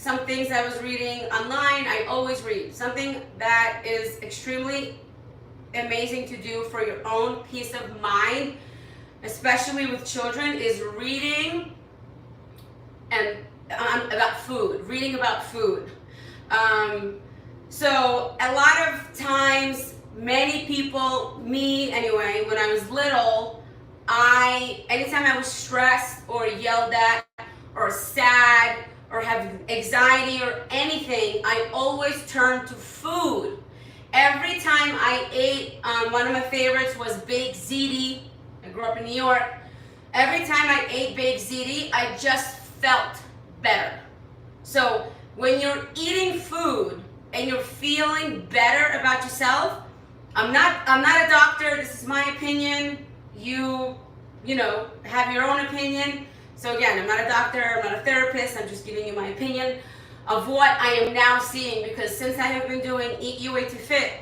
some things I was reading online. I always read. Something that is extremely amazing to do for your own peace of mind, especially with children, is reading and about food. Reading about food. So a lot of times, many people, me anyway, when I was little, anytime I was stressed or yelled at or sad or have anxiety or anything, I always turned to food. Every time I ate, one of my favorites was baked ziti. I grew up in New York. Every time I ate baked ziti, I just felt better. So when you're eating food and you're feeling better about yourself, I'm not a doctor. This is my opinion. You know, have your own opinion. So again, I'm not a doctor, I'm not a therapist, I'm just giving you my opinion of what I am now seeing, because since I have been doing Eat Your Way to Fit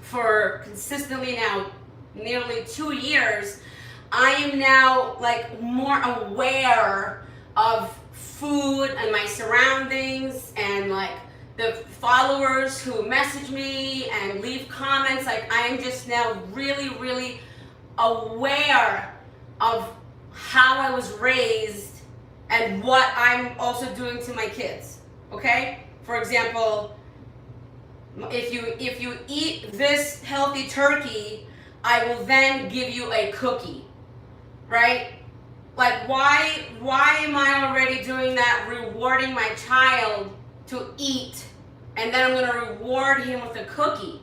for consistently now nearly 2 years, I am now like more aware of food and my surroundings, and like the followers who message me and leave comments. Like, I am just now really, really aware of how I was raised and what I'm also doing to my kids. Okay? For example, if you eat this healthy turkey, I will then give you a cookie. Right? Like, why am I already doing that, rewarding my child to eat, and then I'm going to reward him with a cookie?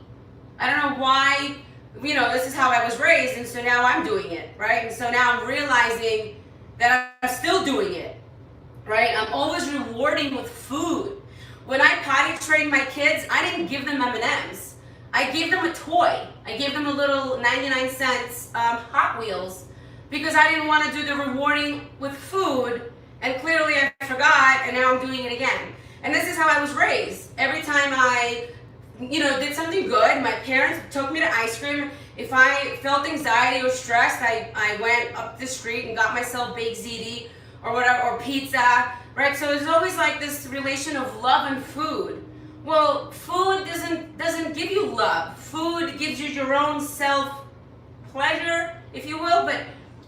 I don't know why. You know, this is how I was raised, and so now I'm doing it, right? And so now I'm realizing that I'm still doing it, right? I'm always rewarding with food. When I potty trained my kids, I didn't give them M&Ms. I gave them a toy. I gave them a little 99-cent Hot Wheels, because I didn't want to do the rewarding with food, and clearly I forgot, and now I'm doing it again. And this is how I was raised. Every time I did something good, my parents took me to ice cream. If I felt anxiety or stressed, I went up the street and got myself baked ziti or whatever, or pizza, right? So there's always like this relation of love and food. Well, food doesn't give you love. Food gives you your own self-pleasure, if you will, but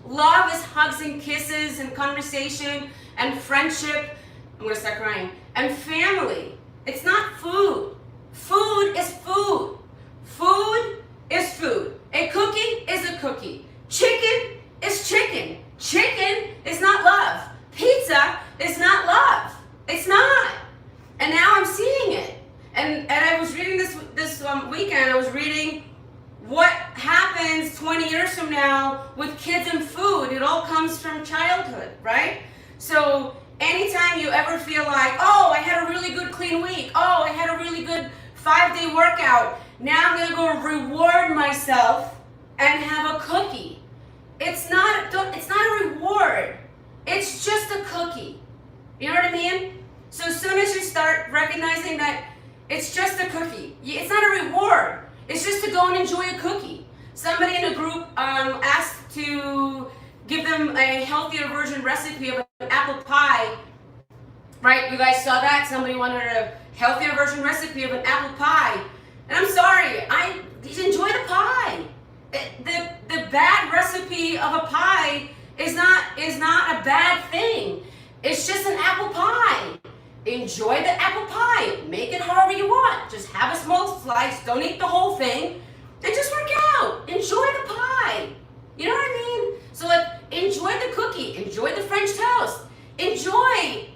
love is hugs and kisses and conversation and friendship. I'm gonna start crying. And family. It's not food. Food is food. Food is food. A cookie is a cookie. Chicken is chicken. Chicken is not love. Pizza is not love. It's not. And now I'm seeing it. And I was reading this weekend, I was reading what happens 20 years from now with kids and food. It all comes from childhood, right? So anytime you ever feel like, oh, I had a really good clean week. Oh, I had a really good 5-day workout. Now I'm gonna go reward myself and have a cookie. It's not a reward. It's just a cookie. You know what I mean? So as soon as you start recognizing that it's just a cookie, it's not a reward. It's just to go and enjoy a cookie. Somebody in a group asked to give them a healthier version recipe of an apple pie. Right? You guys saw that? Somebody wanted a healthier version recipe of an apple pie. And I'm sorry, just enjoy the pie. The bad recipe of a pie is not a bad thing. It's just an apple pie. Enjoy the apple pie. Make it however you want. Just have a small slice. Don't eat the whole thing. And just work out. Enjoy the pie. You know what I mean? So like, enjoy the cookie. Enjoy the French toast. Enjoy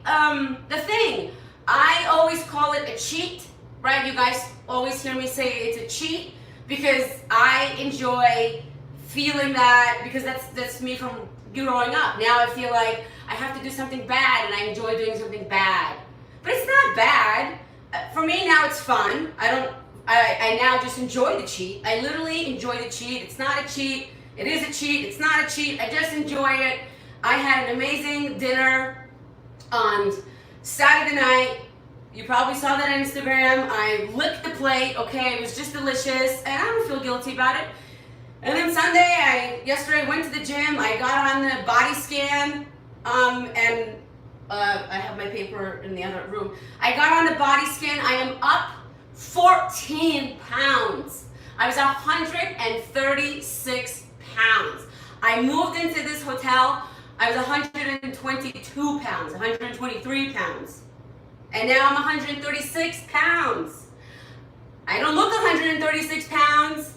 the thing. I always call it a cheat, right? You guys always hear me say it's a cheat, because I enjoy feeling that, because that's me from growing up. Now I feel like I have to do something bad, and I enjoy doing something bad. But it's not bad. For me now it's fun. I now just enjoy the cheat. I literally enjoy the cheat. It's not a cheat. It is a cheat. It's not a cheat. I just enjoy it. I had an amazing dinner on Saturday night. You probably saw that on Instagram. I licked the plate. Okay, it was just delicious, and I don't feel guilty about it. And then yesterday I went to the gym. I got on the body scan, and I have my paper in the other room. I got on the body scan. I am up 14 pounds. I was 136 pounds. I moved into this hotel. I was 122 pounds, 123 pounds. And now I'm 136 pounds. I don't look 136 pounds.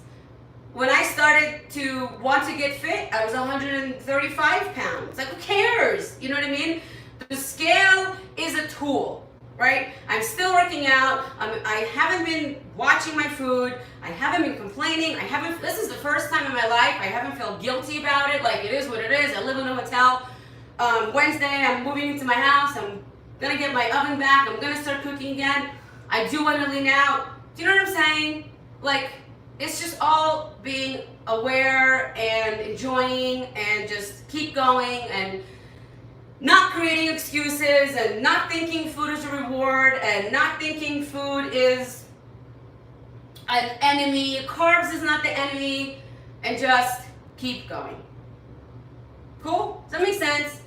When I started to want to get fit, I was 135 pounds. Like, who cares? You know what I mean? The scale is a tool, right? I'm still working out. I haven't been watching my food. I haven't been complaining. This is the first time in my life I haven't felt guilty about it. Like, it is what it is. I live in a hotel. Wednesday, I'm moving into my house. I'm gonna get my oven back. I'm gonna start cooking again. I do want to lean out. Do you know what I'm saying? Like, it's just all being aware and enjoying and just keep going and not creating excuses and not thinking food is a reward and not thinking food is an enemy. Carbs is not the enemy, and just keep going. Cool? Does that make sense?